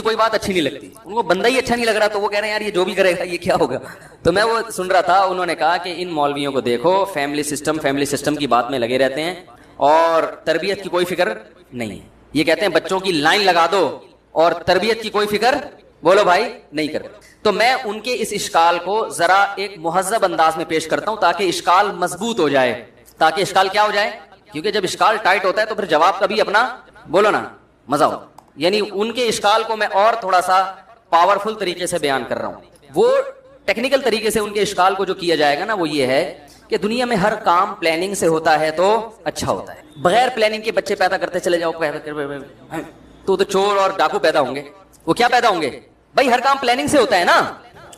کوئی بات اچھی نہیں لگتی, ان کو بندہ ہی اچھا نہیں لگ رہا تو وہ کہہ رہے ہیں یار یہ جو بھی کرے گا یہ کیا ہوگا. تو میں وہ سن رہا تھا, انہوں نے کہا کہ ان مولویوں کو دیکھو فیملی سسٹم کی بات میں لگے رہتے ہیں اور تربیت کی کوئی فکر نہیں ہے. یہ کہتے ہیں بچوں کی لائن لگا دو اور تربیت کی کوئی فکر بولو بھائی نہیں کرتے. تو میں ان کے اس اشکال کو ذرا ایک مہذب انداز میں پیش کرتا ہوں تاکہ اشکال مضبوط ہو جائے, تاکہ اشکال کیا ہو جائے, کیونکہ جب اشکال ٹائٹ ہوتا ہے تو پھر جواب کا بھی اپنا بولو نا مزہ ہو. یعنی ان کے اشکال کو میں اور تھوڑا سا پاورفل طریقے سے بیان کر رہا ہوں. وہ ٹیکنیکل طریقے سے ان کے اشکال کو جو کیا جائے گا نا وہ یہ ہے کہ دنیا میں ہر کام پلاننگ سے ہوتا ہے تو اچھا ہوتا ہے. بغیر پلاننگ کے بچے پیدا کرتے چلے جاؤ تو چور اور ڈاکو پیدا ہوں گے. وہ کیا پیدا ہوں گے بھائی, ہر کام پلاننگ سے ہوتا ہے نا,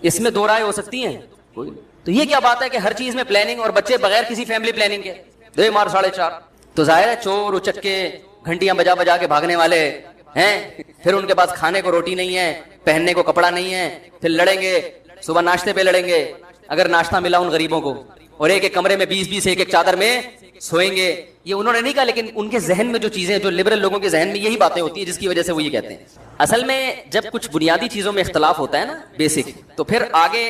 اس میں دو رائے ہو سکتی ہیں. تو یہ کیا بات ہے کہ ہر چیز میں پلاننگ اور بچے بغیر کسی فیملی پلاننگ کے 2 مار 4.5. تو ظاہر ہے چور اچکے گھنٹیاں بجا بجا کے بھاگنے والے ہیں, پھر ان کے پاس کھانے کو روٹی نہیں ہے, پہننے کو کپڑا نہیں ہے, پھر لڑیں گے صبح ناشتے پہ لڑیں گے اگر ناشتہ ملا ان غریبوں کو, اور ایک ایک کمرے میں 20 ایک چادر میں سوئیں گے. یہ انہوں نے نہیں کہا, لیکن ان کے ذہن میں جو چیزیں, جو لبرل لوگوں کے ذہن میں یہی باتیں ہوتی ہیں جس کی وجہ سے وہ یہ کہتے ہیں. اصل میں جب کچھ بنیادی چیزوں میں اختلاف ہوتا ہے نا بیسک, تو پھر آگے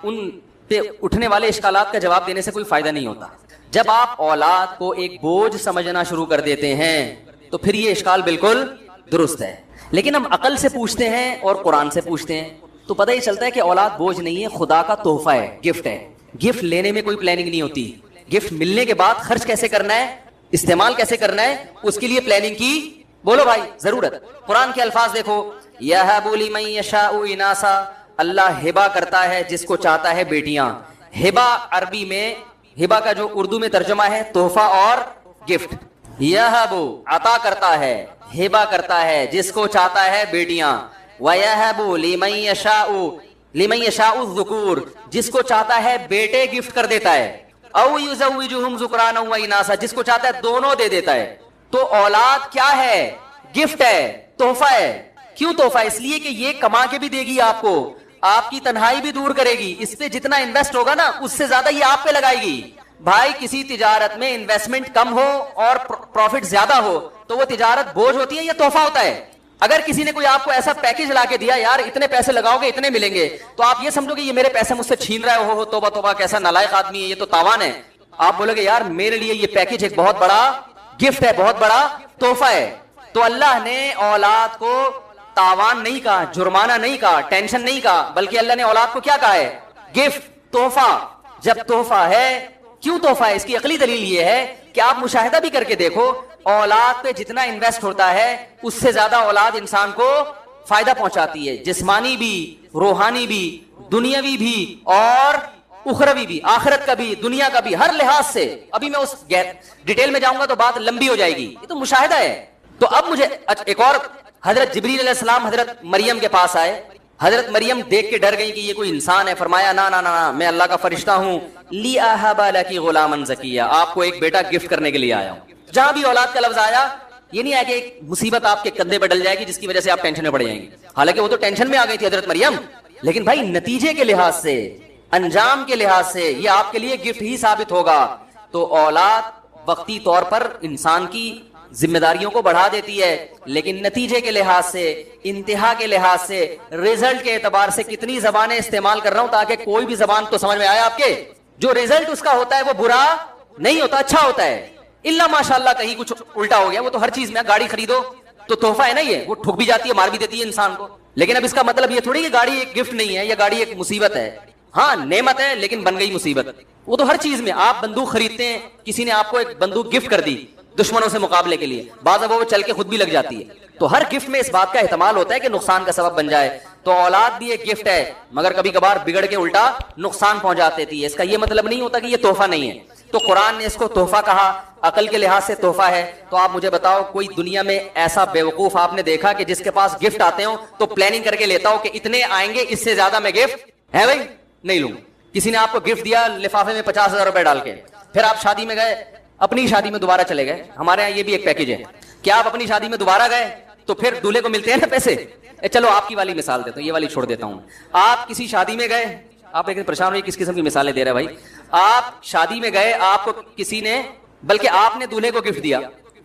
ان پہ اٹھنے والے اشکالات کا جواب دینے سے کوئی فائدہ نہیں ہوتا. جب آپ اولاد کو ایک بوجھ سمجھنا شروع کر دیتے ہیں تو پھر یہ اشکال بالکل درست ہے. لیکن ہم عقل سے پوچھتے ہیں اور قرآن سے پوچھتے ہیں تو پتہ ہی چلتا ہے کہ اولاد بوجھ نہیں ہے, خدا کا تحفہ ہے, گفٹ ہے. گفٹ لینے میں کوئی پلاننگ نہیں ہوتی, گفٹ ملنے کے بعد خرچ کیسے کرنا ہے, استعمال کیسے کرنا ہے, اس کے لیے پلاننگ کی بولو بھائی ضرورت. قرآن کے الفاظ دیکھو, یَهَبُ لِمَن يَشَاءُ إِنَاثًا, اللہ ہبا کرتا ہے جس کو چاہتا ہے بیٹیاں. ہبا عربی میں, ہبا کا جو اردو میں ترجمہ ہے تحفہ اور گفٹ. یہب عطا کرتا ہے, ہبا کرتا ہے جس کو چاہتا ہے بیٹیاں. وَيَهَبُ لِمَن يَشَاءُ الذُّكُورَ, جس کو چاہتا ہے بیٹے گفٹ کر دیتا ہے. او یزوجہم ذکرانا و اناثا, جس کو چاہتا ہے دونوں دے دیتا ہے. تو اولاد کیا ہے, گفٹ ہے, تحفہ ہے. کیوں تحفہ؟ اس لیے کہ یہ کما کے بھی دے گی آپ کو, آپ کی تنہائی بھی دور کرے گی. اس پہ جتنا انویسٹ ہوگا نا اس سے زیادہ یہ آپ پہ لگائے گی. بھائی کسی تجارت میں انویسٹمنٹ کم ہو اور پروفٹ زیادہ ہو تو وہ تجارت بوجھ ہوتی ہے یا تحفہ ہوتا ہے؟ اگر کسی نے کوئی آپ کو ایسا پیکج لا کے دیا, یار اتنے پیسے لگاؤ گے اتنے ملیں گے, تو آپ یہ سمجھو کہ یہ میرے پیسے مجھ سے چھین رہا ہے, ہو توبہ توبہ کیسا نالائق آدمی ہے, یہ تو تاوان ہے. آپ بولو گے یار میرے لیے یہ پیکج ایک بہت بڑا گفٹ ہے, بہت بڑا تحفہ ہے. تو اللہ نے اولاد کو تاوان نہیں کہا, جرمانہ نہیں کہا, ٹینشن نہیں کہا, بلکہ اللہ نے اولاد کو کیا کہا ہے, گفٹ, تحفہ. جب تحفہ ہے, کیوں تحفہ ہے؟ اس کی عقلی دلیل یہ ہے کہ آپ مشاہدہ بھی کر کے دیکھو, اولاد پہ جتنا انویسٹ ہوتا ہے اس سے زیادہ اولاد انسان کو فائدہ پہنچاتی ہے, جسمانی بھی, روحانی بھی, دنیاوی بھی اور اخروی بھی, آخرت کا بھی, دنیا کا بھی, ہر لحاظ سے. ابھی میں اس ڈیٹیل میں جاؤں گا تو بات لمبی ہو جائے گی, یہ تو مشاہدہ ہے. تو اب مجھے ایک اور, حضرت جبریل علیہ السلام حضرت مریم کے پاس آئے. حضرت مریم دیکھ کے ڈر گئی کہ یہ کوئی انسان ہے. فرمایا نا نا نا, میں اللہ کا فرشتہ ہوں. لی اہب لکی غلاما زکیہ, آپ کو ایک بیٹا گفٹ کرنے کے لیے آیا ہوں. جہاں بھی اولاد کا لفظ آیا, یہ نہیں ہے کہ ایک مصیبت آپ کے کندھے پہ ڈل جائے گی جس کی وجہ سے آپ ٹینشن میں پڑ جائیں گے. حالانکہ وہ تو ٹینشن میں آ گئی تھی حضرت مریم, لیکن بھائی نتیجے کے لحاظ سے, انجام کے لحاظ سے یہ آپ کے لیے گفٹ ہی ثابت ہوگا. تو اولاد وقتی طور پر انسان کی ذمہ داریوں کو بڑھا دیتی ہے, لیکن نتیجے کے لحاظ سے, انتہا کے لحاظ سے, ریزلٹ کے اعتبار سے کتنی زبانیں استعمال کر رہا ہوں تاکہ کوئی بھی زبان تو سمجھ میں آئے آپ کے, جو ریزلٹ اس کا ہوتا ہے وہ برا نہیں ہوتا, اچھا ہوتا ہے. اللہ ماشاءاللہ کہیں کچھ الٹا ہو گیا, وہ تو ہر چیز میں, گاڑی خریدو تو تحفہ ہے نا, یہ وہ ٹھک بھی جاتی ہے, مار بھی دیتی ہے انسان کو. لیکن اب اس کا مطلب یہ تھوڑی کہ گاڑی ایک گفٹ نہیں ہے یا گاڑی ایک مصیبت ہے. ہاں نعمت ہے لیکن بن گئی مصیبت. وہ تو ہر چیز میں, آپ بندوق خریدتے ہیں, کسی نے آپ کو ایک بندوق گفٹ کر دی دشمنوں سے مقابلے کے لیے, بعض اب وہ چل کے خود بھی لگ جاتی ہے. تو ہر گفٹ میں اس بات کا احتمال ہوتا ہے کہ نقصان کا سبب بن جائے. تو اولاد بھی ایک گفٹ ہے, مگر کبھی کبھار بگڑ کے الٹا نقصان پہنچا دیتی ہے. اس کا یہ مطلب نہیں ہوتا کہ یہ تحفہ نہیں ہے. تو قرآن نے اس کو تحفہ کہا, عقل کے لحاظ سے تحفہ ہے. تو آپ مجھے بتاؤ کوئی دنیا میں ایسا بیوقوف آپ نے دیکھا کہ جس کے پاس گفٹ آتے ہوں تو پلاننگ کر کے لیتا ہو کہ اتنے آئیں گے, اس سے زیادہ میں گفٹ ہے بھائی نہیں لوں. کسی نے آپ کو گفٹ دیا لفافے میں 50,000 روپے ڈال کے, پھر آپ شادی میں گئے, اپنی شادی میں دوبارہ چلے گئے. ہمارے یہاں یہ بھی ایک پیکج ہے کہ آپ اپنی شادی میں دوبارہ گئے تو پھر دولہے کو ملتے ہیں نا پیسے. چلو آپ کی والی مثال دیتا ہوں, یہ والی چھوڑ دیتا ہوں. آپ کسی شادی میں گئے, آپ ایک پریشان ہوئی کس قسم کی مثالیں دے رہے بھائی. آپ شادی میں گئے, آپ کو کسی نے, بلکہ آپ نے دولہے کو گفٹ دیا,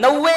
90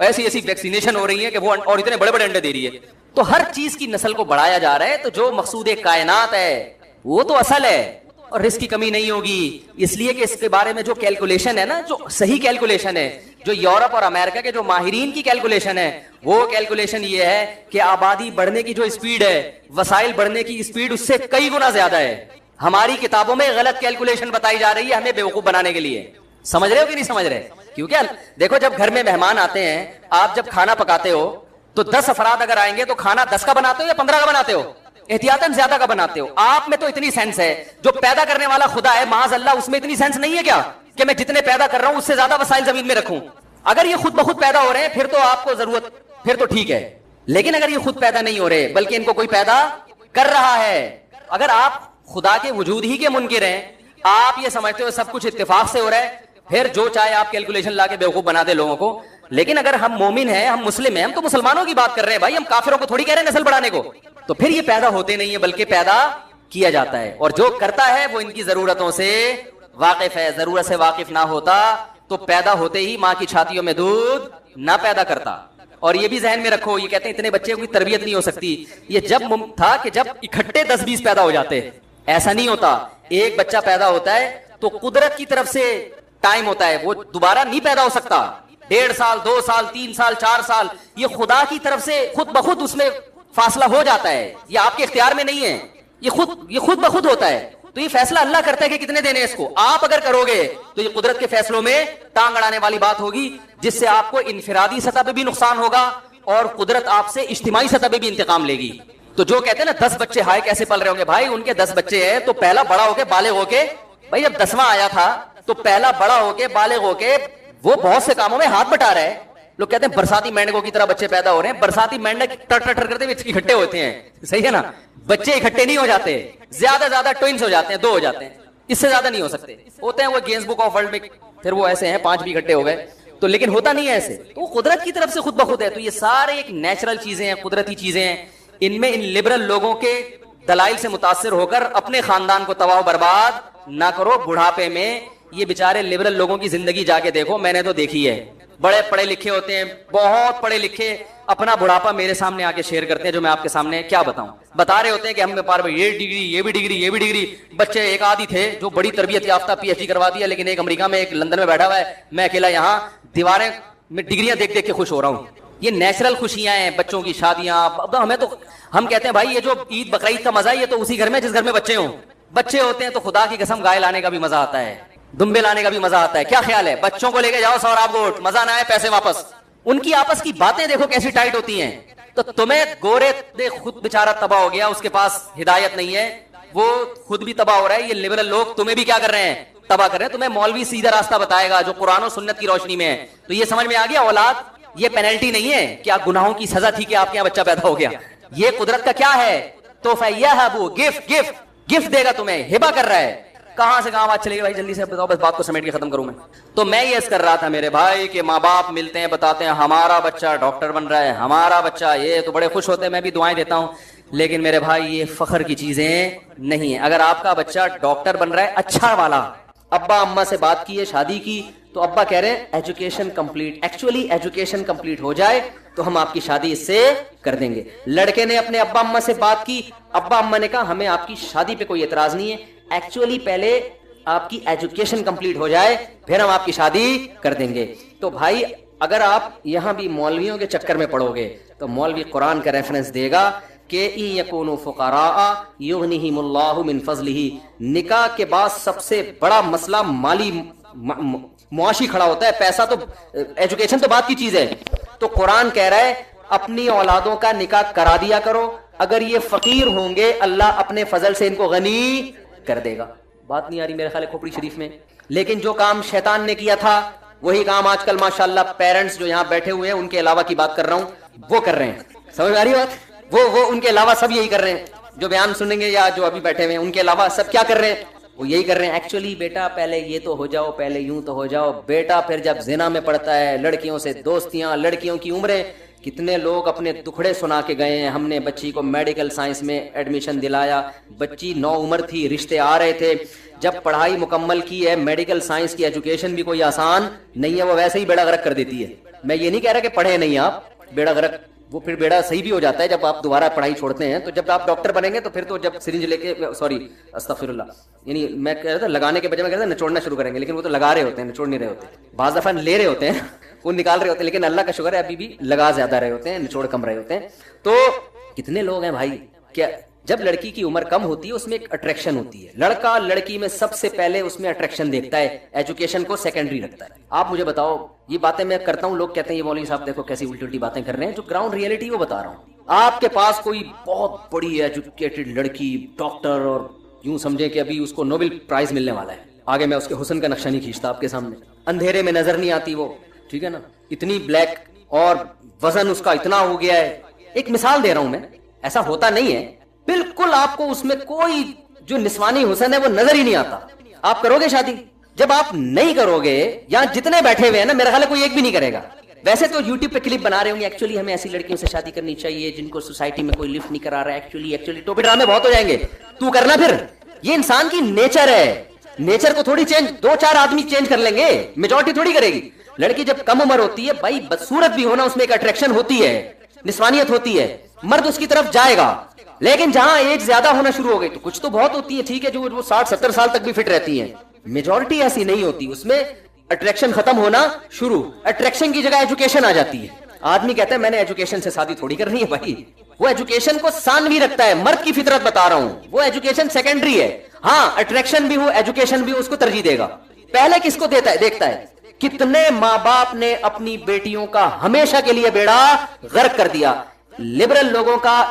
ایسی ایسی ویکسینیشن ہو رہی ہے کہ وہ اور اتنے بڑے بڑے انڈے دے رہی ہے. تو ہر چیز کی نسل کو بڑھایا جا رہا ہے. تو جو مقصود کائنات ہے وہ تو اصل ہے, اور رزق کی کمی نہیں ہوگی. اس لیے کہ اس کے بارے میں جو کیلکولیشن ہے نا, جو صحیح کیلکولیشن ہے, جو یورپ اور امریکہ کے جو ماہرین کی کیلکولیشن ہے, وہ کیلکولیشن یہ ہے کہ آبادی بڑھنے کی جو اسپیڈ ہے, وسائل بڑھنے کی اسپیڈ اس سے کئی گنا زیادہ ہے. ہماری کتابوں میں غلط کیلکولیشن بتائی جا رہی ہے ہمیں بیوقوف بنانے کے لیے. سمجھ رہے ہو کہ نہیں سمجھ رہے؟ کیونکہ دیکھو جب گھر میں مہمان آتے ہیں, آپ جب کھانا پکاتے ہو تو 10 افراد اگر آئیں گے تو کھانا 10 کا بناتے ہو یا 15 کا بناتے ہو؟ احتیاطاً زیادہ کا بناتے ہو. آپ میں تو اتنی سینس ہے, جو پیدا کرنے والا خدا ہے معاذ اللہ, اس میں اتنی سینس نہیں ہے کیا کہ میں جتنے پیدا کر رہا ہوں اس سے زیادہ وسائل زمین میں رکھوں؟ اگر یہ خود بخود پیدا ہو رہے ہیں پھر تو آپ کو ضرورت, پھر تو ٹھیک ہے. لیکن اگر یہ خود پیدا نہیں ہو رہے بلکہ ان کو کوئی پیدا کر رہا ہے, اگر آپ خدا کے وجود ہی کے منکر ہیں, آپ یہ سمجھتے ہو سب کچھ اتفاق سے ہو رہا ہے, پھر جو چاہے آپ کیلکولیشن لا کے بیوقوف بنا دے لوگوں کو. لیکن اگر ہم مومن ہیں, ہم مسلم ہیں, ہم تو مسلمانوں کی بات کر رہے ہیں بھائی, ہم کافروں کو تھوڑی کہہ رہے ہیں نسل بڑھانے کو. تو پھر یہ پیدا ہوتے نہیں ہے بلکہ پیدا کیا جاتا ہے, اور جو کرتا ہے وہ ان کی ضرورتوں سے واقف ہے. ضرورت سے واقف نہ ہوتا تو پیدا ہوتے ہی ماں کی چھاتیوں میں دودھ نہ پیدا کرتا. اور یہ بھی ذہن میں رکھو, یہ کہتے ہیں اتنے بچے کی تربیت نہیں ہو سکتی, یہ جب تھا کہ جب اکٹھے 10-20 پیدا ہو جاتے, ایسا نہیں ہوتا. ایک بچہ پیدا ہوتا ہے تو قدرت کی طرف سے ٹائم ہوتا ہے, وہ دوبارہ نہیں پیدا ہو سکتا. 1.5 سال 2 سال 3 سال 4 سال یہ خدا کی طرف سے خود بخود اس میں فاصلہ ہو جاتا ہے. یہ آپ کے اختیار میں نہیں ہے, یہ خود بخود ہوتا ہے. تو یہ فیصلہ اللہ کرتا ہے کہ کتنے دینے اس کو. آپ اگر کرو گے تو یہ قدرت کے فیصلوں میں ٹانگ اڑانے والی بات ہوگی, جس سے آپ کو انفرادی سطح پہ بھی نقصان ہوگا اور قدرت آپ سے اجتماعی سطح پہ بھی انتقام لے گی. تو جو کہتے ہیں نا 10 بچے ہائے کیسے پل رہے ہوں گے, بھائی ان کے 10 بچے ہیں تو پہلا بڑا ہو کے بالغ ہو کے, بھائی جب 10واں آیا تھا تو پہلا بڑا ہو کے بالغ ہو کے وہ بہت سے کاموں میں ہاتھ بٹا رہا ہے. لوگ کہتے ہیں برساتی مینڈکوں کی طرح بچے پیدا ہو رہے ہیں. برساتی مینڈک ٹر ٹر ٹر کرتے ہوئے اکٹھے ہوتے ہیں, صحیح ہے نا. بچے اکٹھے نہیں ہو جاتے, زیادہ زیادہ ٹوئنس ہو جاتے ہیں, 2 ہو جاتے ہیں, اس سے زیادہ نہیں ہو سکتے. ہوتے ہیں وہ گینز بک آف ورلڈ میں, پھر وہ ایسے ہیں 5 بھی اکٹھے ہو گئے تو, لیکن ہوتا نہیں ہے ایسے. تو وہ قدرت کی طرف سے خود بخود ہے. تو یہ سارے ایک نیچرل چیزیں ہیں, قدرتی چیزیں ہیں. ان میں ان لبرل لوگوں کے دلائل سے متاثر ہو کر اپنے خاندان کو تباہ و برباد نہ کرو. بڑھاپے میں یہ بیچارے لبرل لوگوں کی زندگی جا کے دیکھو, میں نے تو دیکھی ہے. بڑے پڑھے لکھے ہوتے ہیں, بہت پڑھے لکھے, اپنا بڑھاپا میرے سامنے آ کے شیئر کرتے ہیں, جو میں آپ کے سامنے کیا بتاؤں. بتا رہے ہوتے ہیں کہ ہم پار یہ ڈگری یہ بھی ڈگری یہ بھی ڈگری. بچے ایک آدھی تھے جو بڑی تربیت یافتہ PhD کروا دیا, لیکن ایک امریکہ میں ایک لندن میں بیٹھا ہوا ہے, میں اکیلا یہاں دیواریں میں ڈگریاں دیکھ دیکھ کے خوش ہو رہا ہوں. یہ نیچرل خوشیاں ہیں, بچوں کی شادیاں. ہمیں تو ہم کہتے ہیں بھائی یہ جو عید بقرعید کا مزہ ہے یہ تو اسی گھر میں جس گھر میں بچے ہوں. بچے ہوتے ہیں تو خدا کی قسم گائے لانے کا بھی مزہ آتا ہے, دمبے لانے کا بھی مزہ آتا ہے. کیا خیال ہے, بچوں کو لے کے جاؤ سوراب گوٹ, مزہ نہ آئے پیسے واپس. ان کی آپس کی باتیں دیکھو کیسی ٹائٹ ہوتی ہیں. تو تمہیں گورے خود بیچارہ تباہ ہو گیا, اس کے پاس ہدایت نہیں ہے, وہ خود بھی تباہ ہو رہا ہے. یہ لبرل لوگ تمہیں بھی کیا کر رہے ہیں, تباہ کر رہے ہیں. تمہیں مولوی سیدھا راستہ بتائے گا جو قرآن و سنت کی روشنی میں ہے. تو یہ سمجھ میں آ گیا, اولاد یہ پینلٹی نہیں ہے کہ آپ گناہوں کی سزا تھی کہ آپ کے یہاں بچہ پیدا ہو گیا. یہ قدرت کا کیا ہے, تحفہ یہب, گفٹ دے گا تمہیں, ہبا کر رہا ہے. کہاں سے کہاں بات چلے گی بھائی, جلدی سے بتاؤ, بس بات کو سمیٹ کے ختم کروں میں. تو میں یہ کر رہا تھا میرے بھائی کہ ماں باپ ملتے ہیں, بتاتے ہیں ہمارا بچہ ڈاکٹر بن رہا ہے, ہمارا بچہ یہ, تو بڑے خوش ہوتے ہیں, میں بھی دعائیں دیتا ہوں. لیکن میرے بھائی یہ فخر کی چیزیں نہیں ہیں. اگر آپ کا بچہ ڈاکٹر بن رہا ہے اچھا والا, ابا اما سے بات کی ہے, شادی کی, تو ابا کہہ رہے ہیں education complete, actually education complete ہو جائے تو ہم آپ کی شادی اس سے کر دیں گے. لڑکے نے اپنے ابا اما سے بات کی, ابا اما نے کہا ہمیں آپ کی شادی پہ کوئی اعتراض نہیں ہے, ایکچولی پہلے آپ کی ایجوکیشن کمپلیٹ ہو جائے پھر ہم آپ کی شادی کر دیں گے. تو بھائی اگر آپ یہاں بھی مولویوں کے چکر میں پڑو گے تو مولوی قرآن کا ریفرنس دے گا کہ ان یکونوا فقراء یغنیہم اللہ من فضلہ. نکاح کے بعد سب سے بڑا مسئلہ مالی معاشی کھڑا ہوتا ہے. پیسہ تو, ایجوکیشن تو بات کی چیز ہے. تو قرآن کہہ رہا ہے اپنی اولادوں کا نکاح کرا دیا کرو, اگر یہ فقیر ہوں گے اللہ اپنے فضل سے ان کو غنی کر دے گا. بات نہیں آ رہی میرے خیال ہے کھوپڑی شریف میں. لیکن جو کام شیطان نے کیا تھا وہی کام آج کل ماشاءاللہ پیرنٹس جو یہاں بیٹھے ہوئے ہیں ان کے علاوہ کی بات کر رہا ہوں, وہ کر رہے ہیں. سمجھ آ رہی بات, وہ ان کے علاوہ سب یہی کر رہے ہیں. جو بیان سنیں گے یا جو ابھی بیٹھے ہوئے ہیں ان کے علاوہ سب کیا کر رہے ہیں, وہ یہی کر رہے ہیں. ایکچولی بیٹا پہلے یہ تو ہو جاؤ, پہلے یوں تو ہو جاؤ بیٹا, پھر جب زنا میں پڑتا ہے, لڑکیوں سے دوستیاں, لڑکیوں کی عمریں, کتنے لوگ اپنے دکھڑے سنا کے گئے ہیں. ہم نے بچی کو میڈیکل سائنس میں ایڈمیشن دلایا, بچی 9 عمر تھی, رشتے آ رہے تھے, جب پڑھائی مکمل کی ہے, میڈیکل سائنس کی ایجوکیشن بھی کوئی آسان نہیں ہے, وہ ویسے ہی بیڑا غرق کر دیتی ہے. میں یہ نہیں کہہ رہا کہ پڑھے نہیں آپ, بیڑا غرق, وہ پھر بیڑا صحیح بھی ہو جاتا ہے جب آپ دوبارہ پڑھائی چھوڑتے ہیں. تو جب آپ ڈاکٹر بنیں گے تو پھر تو جب سرنج لے کے, سوری استغفر اللہ, یعنی میں کہہ رہا تھا لگانے کے بجائے میں کہہ رہا تھا نچوڑنا شروع کریں گے, لیکن وہ تو لگا رہے ہوتے ہیں, نچوڑ نہیں رہے ہوتے. بعض دفعہ لے رہے ہوتے ہیں, وہ نکال رہے ہوتے ہیں, لیکن اللہ کا شکر ہے ابھی بھی لگا زیادہ رہے ہوتے ہیں, نچوڑ کم رہے ہوتے ہیں. تو کتنے لوگ ہیں بھائی, کیا جب لڑکی کی عمر کم ہوتی ہے اس میں ایک اٹریکشن ہوتی ہے. لڑکا لڑکی میں سب سے پہلے اس میں اٹریکشن دیکھتا ہے, ایجوکیشن کو سیکنڈری رکھتا ہے. آپ مجھے بتاؤ, یہ باتیں میں کرتا ہوں, لوگ کہتے ہیں یہ مولوی صاحب دیکھو کیسی الٹی الٹی باتیں کر رہے ہیں, جو گراؤنڈ ریئلٹی وہ بتا رہا ہوں. آپ کے پاس کوئی بہت بڑی ایجوکیٹڈ لڑکی ڈاکٹر, اور یوں سمجھے کہ ابھی اس کو نوبل پرائز ملنے والا ہے, آگے میں اس کے حسن کا نقشہ نہیں کھینچتا آپ کے سامنے, اندھیرے میں نظر نہیں آتی وہ, ٹھیک ہے نا, اتنی بلیک, اور وزن اس کا اتنا ہو گیا ہے. ایک مثال دے رہا ہوں میں, ایسا ہوتا نہیں ہے, بالکل آپ کو اس میں کوئی جو نسوانی حسن ہے وہ نظر ہی نہیں آتا. آپ کرو گے شادی؟ جب آپ نہیں کرو گے, یا جتنے بیٹھے ہوئے ہیں نا, میرا خیال ہے کوئی ایک بھی نہیں کرے گا. ویسے تو یوٹیوب پہ کلپ بنا رہے ہوں گے, ایکچولی ہمیں ایسی لڑکیوں سے شادی کرنی چاہیے جن کو سوسائٹی میں کوئی لفٹ نہیں کرا رہا ہے, ایکچولی ٹوپی ڈرامے بہت ہو جائیں گے, تو کرنا. پھر یہ انسان کی نیچر ہے, نیچر کو تھوڑی چینج 2-4 آدمی چینج کر لیں گے, میجورٹی تھوڑی کرے گی. لڑکی جب کم عمر ہوتی ہے بھائی, بدصورت بھی ہونا, اس میں ایک اٹریکشن ہوتی ہے, نسوانیت ہوتی ہے, مرد اس کی طرف جائے گا. لیکن جہاں ایج زیادہ ہونا شروع ہو گئی تو کچھ تو بہت ہوتی ہے, ٹھیک ہے, جو وہ 60-70 سال تک بھی فٹ رہتی ہیں, میجورٹی ایسی نہیں ہوتی. اس میں اٹریکشن ختم ہونا شروع, اٹریکشن کی جگہ ایجوکیشن آ جاتی ہے. آدمی کہتا ہے میں نے ایجوکیشن سے شادی تھوڑی کرنی ہے بھائی, وہ ایجوکیشن کو ثانوی رکھتا ہے. مرد کی فطرت بتا رہا ہوں, وہ ایجوکیشن سیکنڈری ہے. ہاں اٹریکشن بھی ہو, ایجوکیشن بھی ہو, اس کو ترجیح دے گا. پہلے کس کو دیکھتا ہے. کتنے ماں باپ نے اپنی بیٹیوں کا ہمیشہ کے لیے بیڑا غرق کر دیا. لبرل لوگوں کا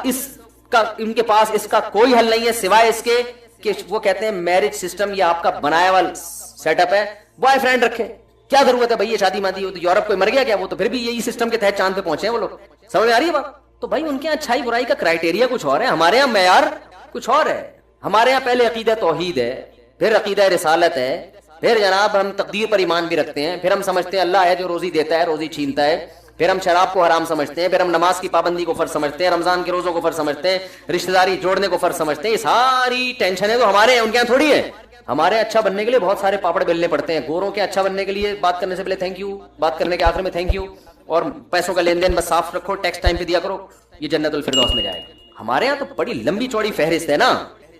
ان کے پاس اس کا کوئی حل نہیں ہے سوائے اس کے کہ وہ کہتے ہیں میرج سسٹم یہ آپ کا بنایا ہوا سیٹ اپ ہے, بوائے فرینڈ رکھے. کیا ضرورت ہے بھائی یہ شادی مادی ہو, تو یورپ کوئی مر گیا کیا, وہ تو پھر بھی یہی سسٹم کے تحت چاند پہ پہنچے ہیں وہ لوگ. سمجھ میں آ رہی ہے بات؟ تو بھائی ان کے یہاں اچھائی برائی کا کرائٹیریا کچھ اور ہے, ہمارے یہاں معیار کچھ اور ہے. ہمارے یہاں پہلے عقیدہ توحید ہے, پھر عقیدہ رسالت ہے, پھر جناب ہم تقدیر پر ایمان بھی رکھتے ہیں, پھر ہم سمجھتے ہیں اللہ ہے جو روزی دیتا ہے روزی چھینتا ہے, پھر ہم شراب کو حرام سمجھتے ہیں, پھر ہم نماز کی پابندی کو فرض سمجھتے ہیں, رمضان کے روزوں کو فرض سمجھتے ہیں, رشتہ داری جوڑنے کو فرض سمجھتے ہیں. یہ ساری ٹینشنیں تو ہمارے ہیں, ان کے یہاں تھوڑی ہے. ہمارے اچھا بننے کے لیے بہت سارے پاپڑ بیلنے پڑتے ہیں. گوروں کے اچھا بننے کے لیے بات کرنے سے پہلے تھینک یو, بات کرنے کے آخر میں تھینک یو, اور پیسوں کا لین دین بس صاف رکھو, ٹیکس ٹائم پہ دیا کرو, یہ جنت الفردوس میں جائے گا. ہمارے یہاں تو بڑی لمبی چوڑی فہرست ہے نا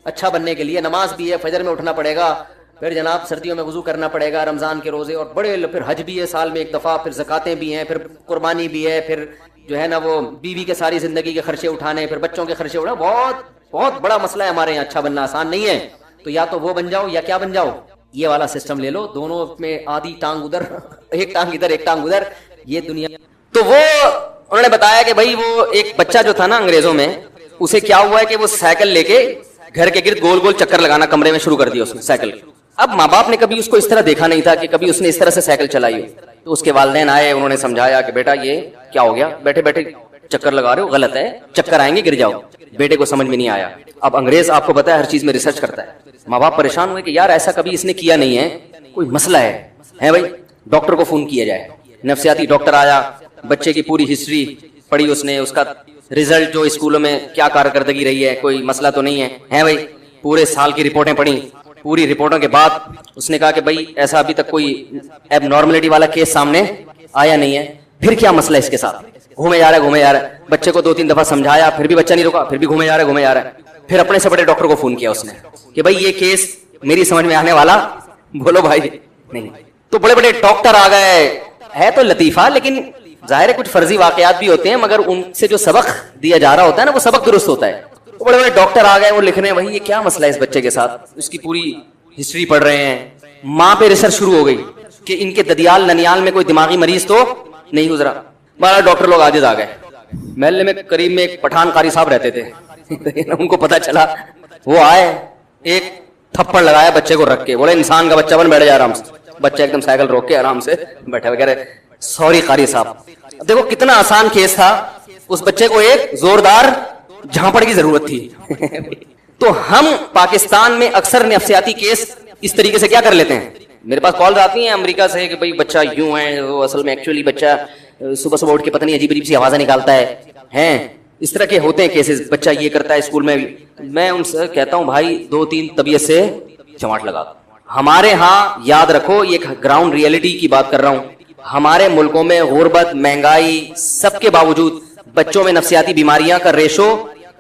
اچھا بننے کے لیے. نماز بھی ہے, فجر میں اٹھنا پڑے گا, پھر جناب سردیوں میں وضو کرنا پڑے گا, رمضان کے روزے, اور بڑے پھر حج بھی ہے سال میں ایک دفعہ, پھر زکاتیں بھی ہیں, پھر قربانی بھی ہے, پھر جو ہے نا وہ بیوی کے ساری زندگی کے خرچے اٹھانے, پھر بچوں کے خرچے اٹھانا. بہت بہت بڑا مسئلہ ہے ہمارے یہاں, اچھا بننا آسان نہیں ہے. تو یا تو وہ بن جاؤ یا کیا بن جاؤ, یہ والا سسٹم لے لو, دونوں میں آدھی ٹانگ ادھر, ایک ٹانگ ادھر ایک ٹانگ ادھر, یہ دنیا. تو وہ انہوں نے بتایا کہ بھائی وہ ایک بچہ جو تھا نا انگریزوں میں, اسے کیا ہوا ہے کہ وہ سائیکل لے کے گھر کے گرد گول گول چکر لگانا کمرے میں شروع کر دیا اس نے سائیکل. اب ماں باپ نے کبھی اس کو اس طرح دیکھا نہیں تھا کہ کبھی اس نے اس طرح سے سائیکل چلائی ہو. تو اس کے والدین آئے, انہوں نے سمجھایا کہ بیٹا یہ کیا ہو گیا, بیٹھے بیٹھے چکر لگا رہے ہو, غلط ہے, چکر آئیں گے گر جاؤ. بیٹے کو سمجھ میں نہیں آیا. اب انگریز آپ کو پتا ہے ہر چیز میں ریسرچ کرتا ہے. ماں باپ پریشان ہوئے کہ یار ایسا کبھی اس نے کیا نہیں ہے, کوئی مسئلہ ہے بھائی, ڈاکٹر کو فون کیا جائے. نفسیاتی ڈاکٹر آیا, بچے کی پوری ہسٹری پڑھی اس نے, اس کا ریزلٹ جو اسکولوں میں کیا کارکردگی رہی ہے, کوئی مسئلہ تو نہیں ہے بھائی. پورے سال کی رپورٹیں پڑھی, پوری رپورٹوں کے بعد اس نے کہا کہ بھائی ایسا ابھی تک کوئی ایب نارملٹی والا کیس سامنے آیا نہیں ہے. پھر کیا مسئلہ ہے اس کے ساتھ, گھومے جا رہا ہے. بچے کو 2-3 دفعہ سمجھایا, پھر بھی بچہ نہیں رکا, پھر بھی گھومے جا رہا ہے. پھر اپنے سے بڑے ڈاکٹر کو فون کیا اس نے کہ بھائی یہ کیس میری سمجھ میں آنے والا, بولو بھائی نہیں. تو بڑے بڑے ڈاکٹر آ گئے, ہے تو لطیفہ لیکن ظاہر ہے کچھ فرضی واقعات بھی ہوتے ہیں, مگر ان سے جو سبق دیا جا رہا ہوتا ہے نا وہ سبق درست ہوتا ہے. وہ بڑے بڑے ڈاکٹر آ گئے, وہ لکھ رہے ہیں بھائی یہ کیا مسئلہ ہے اس بچے کے ساتھ, اس کی پوری ہسٹری پڑھ رہے ہیں. ماں پہ ریسرچ شروع ہو گئی کہ ان کے ددیال ننیال میں کوئی دماغی مریض تو نہیں گزرا. بارہ ڈاکٹر لوگ عاجز آ گئے. محلے میں قریب میں ایک پٹھان قاری صاحب رہتے تھے, ان کو پتا چلا, وہ آئے, ایک تھپڑ لگایا بچے کو رکھ کے, بولے انسان کا بچہ بن بیٹھ جا آرام سے. بچہ ایک دم سائیکل روک کے آرام سے بیٹھا وغیرہ, سوری قاری صاحب. دیکھو کتنا آسان کیس تھا, اس بچے کو ایک زوردار جھانپڑ کی ضرورت تھی. تو ہم پاکستان میں اکثر نفسیاتی کیس اس طریقے سے کیا کر لیتے ہیں. میرے پاس کالز آتی ہیں امریکہ سے کہ بھائی بچہ یوں ہے, وہ اصل میں ایکچولی بچہ صبح صبح اٹھ کے پتہ نہیں عجیب عجیب سی آوازیں نکالتا ہے ہیں اس طرح کے ہوتے ہیں کیسز. بچہ یہ کرتا ہے اسکول میں. میں ان سے کہتا ہوں بھائی 2-3 طبیعت سے چماٹ لگا. ہمارے ہاں یاد رکھو یہ گراؤنڈ ریئلٹی کی بات کر رہا ہوں, ہمارے ملکوں میں غربت مہنگائی سب کے باوجود بچوں میں نفسیاتی بیماریاں کا ریشو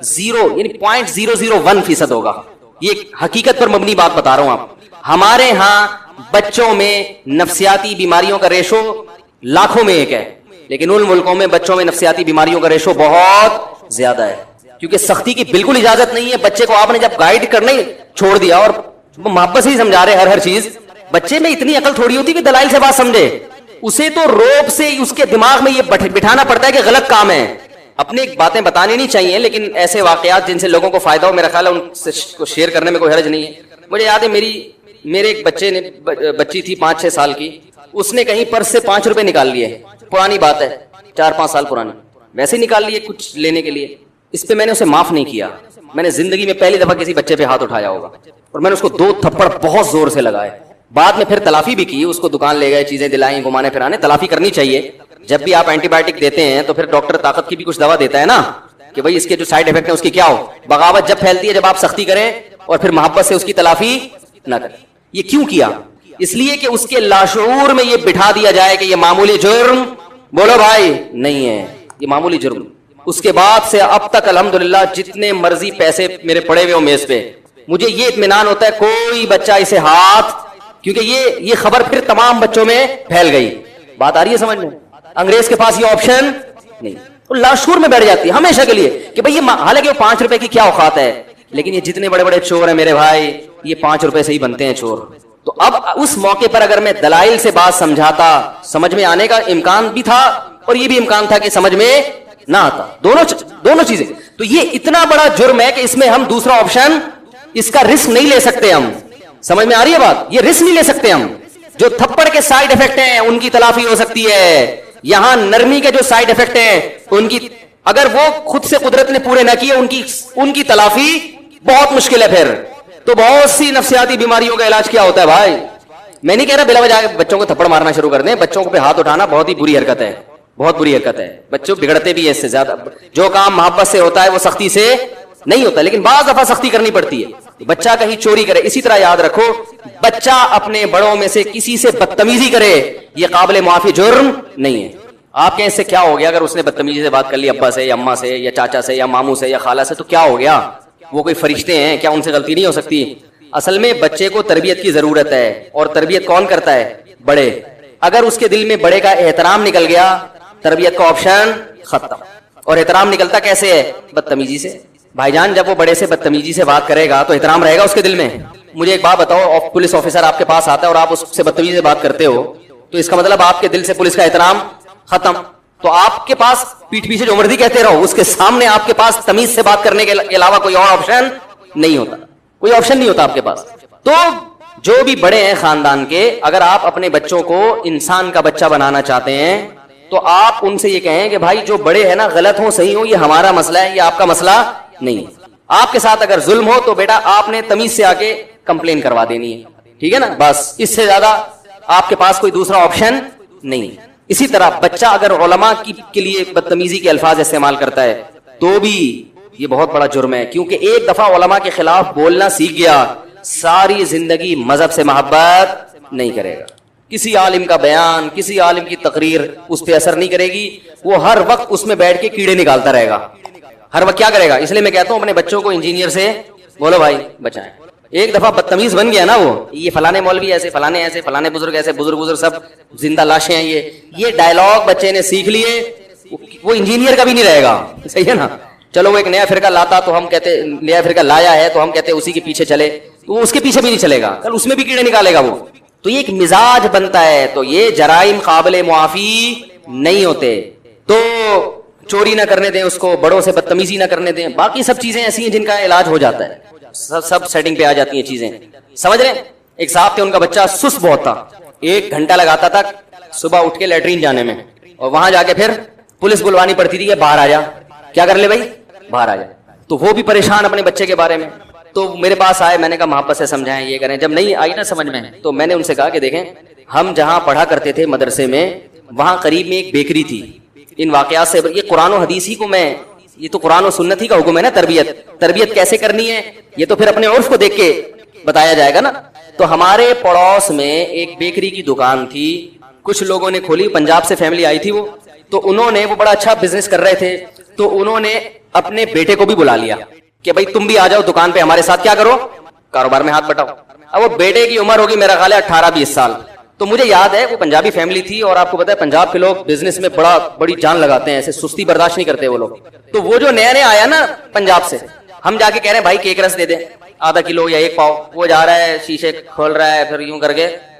0 یعنی 0.001% ہوگا. یہ حقیقت پر مبنی بات بتا رہا ہوں آپ. ہمارے ہاں بچوں میں نفسیاتی بیماریوں کا ریشو لاکھوں میں 1 ہے, لیکن ان ملکوں میں بچوں میں نفسیاتی بیماریوں کا ریشو بہت زیادہ ہے, کیونکہ سختی کی بالکل اجازت نہیں ہے. بچے کو آپ نے جب گائیڈ کرنے چھوڑ دیا اور محبت سے ہی سمجھا رہے ہر چیز, بچے میں اتنی عقل تھوڑی ہوتی کہ دلائل سے بات سمجھے. اسے تو روب سے اس کے دماغ میں یہ بٹھانا پڑتا ہے کہ غلط کام ہے. اپنی باتیں بتانی نہیں چاہیے, لیکن ایسے واقعات جن سے لوگوں کو فائدہ ہو, میرا خیال ہے ان سے کو شیئر کرنے میں کوئی حرج نہیں ہے. مجھے یاد ہے میرے ایک بچی تھی 5-6 سال کی, اس نے کہیں پرس سے 5 روپے نکال لیے. پرانی بات ہے 4-5 سال پرانی, ویسے ہی نکال لیے کچھ لینے کے لیے. اس پہ میں نے اسے معاف نہیں کیا. میں نے زندگی میں پہلی دفعہ کسی بچے پہ ہاتھ اٹھایا ہوگا, اور میں نے اس کو 2 تھپڑ بہت زور سے لگائے. بعد میں پھر تلافی بھی کی, اس کو دکان لے گئے, چیزیں دلائیں, گھمانے پھرانے. تلافی کرنی چاہیے. جب بھی آپ اینٹی بایوٹک دیتے ہیں تو پھر ڈاکٹر طاقت کی بھی کچھ دوا دیتا ہے نا, کہ بھائی اس کے جو سائیڈ افیکٹ ہیں اس کی کیا ہو. بغاوت جب پھیلتی ہے جب آپ سختی کریں اور پھر محبت سے اس کی تلافی نہ کریں. یہ کیوں کیا؟ اس لیے کہ اس کے لاشعور میں یہ بٹھا دیا جائے کہ یہ معمولی جرم, بولو بھائی, نہیں ہے, یہ معمولی جرم. اس کے بعد سے اب تک الحمدللہ جتنے مرضی پیسے میرے پڑے ہوئے ہوں میز پہ, مجھے یہ اطمینان ہوتا ہے کوئی بچہ اسے ہاتھ, کیونکہ یہ خبر پھر تمام بچوں میں پھیل گئی. بات آ رہی ہے سمجھ میں؟ انگریز کے پاس یہ آپشن نہیں, تو لاشعور میں بیٹھ جاتی ہے ہمیشہ کے لیے کہ بھئی یہ, حالانکہ وہ 5 روپے کی کیا اوقات ہے, لیکن یہ جتنے بڑے بڑے چور ہیں میرے بھائی, یہ 5 روپے سے ہی بنتے ہیں چور. تو اب اس موقع پر اگر میں دلائل سے بات سمجھاتا, سمجھ میں آنے کا امکان بھی تھا اور یہ بھی امکان تھا کہ سمجھ میں نہ آتا, دونوں چیزیں. تو یہ اتنا بڑا جرم ہے کہ اس میں ہم دوسرا آپشن, اس کا رسک نہیں لے سکتے ہم. سمجھ میں آ رہی ہے بات؟ یہ رسک نہیں لے سکتے ہم. جو تھپڑ کے سائیڈ افیکٹ ہیں ان کی تلافی ہو سکتی ہے, یہاں نرمی کے جو سائیڈ افیکٹ ہیں ان کی, اگر وہ خود سے قدرت نے پورے نہ کیے, ان کی تلافی بہت مشکل ہے. پھر تو بہت سی نفسیاتی بیماریوں کا علاج کیا ہوتا ہے بھائی. میں نہیں کہہ رہا بلا وجہ بچوں کو تھپڑ مارنا شروع کر دیں, بچوں کو پہ ہاتھ اٹھانا بہت ہی بری حرکت ہے, بہت بری حرکت ہے. بچوں بگڑتے بھی ہے اس سے زیادہ. جو کام محبت سے ہوتا ہے وہ سختی سے نہیں ہوتا, لیکن بعض دفعہ سختی کرنی پڑتی ہے. بچہ کہیں چوری کرے, اسی طرح یاد رکھو بچہ اپنے بڑوں میں سے کسی سے بدتمیزی کرے, یہ قابل معافی جرم نہیں ہے. آپ کے اس سے کیا ہو گیا اگر اس نے بدتمیزی سے بات کر لی ابا سے یا اماں سے یا چاچا سے یا ماموں سے یا خالہ سے, تو کیا ہو گیا؟ وہ کوئی فرشتے ہیں کیا, ان سے غلطی نہیں ہو سکتی؟ اصل میں بچے کو تربیت کی ضرورت ہے, اور تربیت کون کرتا ہے؟ بڑے. اگر اس کے دل میں بڑے کا احترام نکل گیا, تربیت کا آپشن ختم. اور احترام نکلتا کیسے ہے؟ بدتمیزی سے. بھائی جان جب وہ بڑے سے بدتمیزی سے بات کرے گا تو احترام رہے گا اس کے دل میں. مجھے ایک بات بتاؤ, پولیس آفیسر آپ کے پاس آتا ہے اور آپ اس سے بدتمیزی سے بات کرتے ہو, تو اس کا مطلب آپ کے دل سے پولیس کا احترام ختم. تو آپ کے پاس پیٹھ پیچھے جو مرضی کہتے رہو, اس کے سامنے آپ کے پاس تمیز سے بات کرنے کے علاوہ کوئی اور آپشن نہیں ہوتا, کوئی آپشن نہیں ہوتا آپ کے پاس. تو جو بھی بڑے ہیں خاندان کے, اگر آپ اپنے بچوں کو انسان کا بچہ بنانا چاہتے ہیں تو آپ ان سے یہ کہیں کہ بھائی جو بڑے ہیں نا, غلط ہو صحیح ہو, یہ ہمارا مسئلہ ہے, یہ آپ کا مسئلہ نہیں. آپ کے ساتھ اگر ظلم ہو تو بیٹا آپ نے تمیز سے آ کے کمپلین کروا دینی ہے, ٹھیک ہے نا, بس. اس سے زیادہ آپ کے پاس کوئی دوسرا آپشن نہیں. اسی طرح بچہ اگر علماء کے لیے بدتمیزی کے الفاظ استعمال کرتا ہے تو بھی یہ بہت بڑا جرم ہے, کیونکہ ایک دفعہ علماء کے خلاف بولنا سیکھ گیا, ساری زندگی مذہب سے محبت نہیں کرے گا. کسی عالم کا بیان, کسی عالم کی تقریر اس پہ اثر نہیں کرے گی, وہ ہر وقت اس میں بیٹھ کے کیڑے نکالتا رہے گا. ہر وقت کیا کرے گا؟ اس لیے میں کہتا ہوں اپنے بچوں کو انجینئر سے بولو بھائی بچائیں. ایک دفعہ بدتمیز بن گیا نا وہ, یہ فلانے مولوی ایسے, فلانے ایسے, فلانے بزرگ ایسے, بزرگ سب زندہ لاشیں ہیں, یہ ڈائلگ بچے نے سیکھ لیے, وہ انجینئر کا بھی نہیں رہے گا. صحیح ہے نا. چلو وہ ایک نیا فرقہ لاتا تو ہم کہتے, نیا فرقہ لایا ہے تو ہم کہتے اسی کے پیچھے چلے, تو وہ اس کے پیچھے بھی نہیں چلے گا, کل اس میں بھی کیڑے نکالے گا وہ. تو یہ ایک مزاج بنتا ہے. تو یہ جرائم قابل معافی نہیں ہوتے. تو چوری نہ کرنے دیں اس کو, بڑوں سے بدتمیزی نہ کرنے دیں. باقی سب چیزیں ایسی ہیں جن کا علاج ہو جاتا ہے, سب سیٹنگ پہ آ جاتی ہیں چیزیں, سمجھ رہے ہیں. ایک صاحب تھے, ان کا بچہ سست بہت تھا, 1 گھنٹہ لگاتا تھا صبح اٹھ کے لیٹرین جانے میں, اور وہاں جا کے پھر پولیس بلوانی پڑتی تھی کہ باہر آ جا, کیا کر لے بھائی, باہر آ جا. تو وہ بھی پریشان اپنے بچے کے بارے میں. تو میرے پاس آئے, میں نے کہا محبت سے سمجھائیں, یہ کریں. جب نہیں آئی نا سمجھ میں, تو میں نے ان سے کہا کہ دیکھیں, ہم جہاں پڑھا کرتے تھے مدرسے میں, وہاں قریب میں ایک بیکری تھی. ان واقعات سے یہ قرآن و حدیث ہی کو میں, یہ تو قرآن و سنت ہی کا حکم ہے نا. تربیت کیسے کرنی ہے یہ تو پھر اپنے عرف کو دیکھ کے بتایا جائے گا نا. تو ہمارے پڑوس میں ایک بیکری کی دکان تھی, کچھ لوگوں نے کھولی, پنجاب سے فیملی آئی تھی تو انہوں نے, وہ بڑا اچھا بزنس کر رہے تھے, تو انہوں نے اپنے بیٹے کو بھی بلا لیا کہ بھائی تم بھی آ جاؤ دکان پہ, ہمارے ساتھ کیا کرو, کاروبار میں ہاتھ بٹاؤ. اب وہ بیٹے کی عمر ہوگی میرا خیال ہے 18-20 سال. تو مجھے یاد ہے وہ پنجابی فیملی تھی, اور آپ کو پتا ہے پنجاب کے لوگ بزنس میں بڑی جان لگاتے ہیں, ایسے سستی برداشت نہیں کرتے وہ لوگ. تو وہ جو نیا آیا نا پنجاب سے, ہم جا کے کہہ رہے ہیں بھائی کیک رس دے دیں آدھا کلو یا 1 پاؤ, وہ جا رہا ہے شیشے کھول رہا ہے, پھر یوں کر کے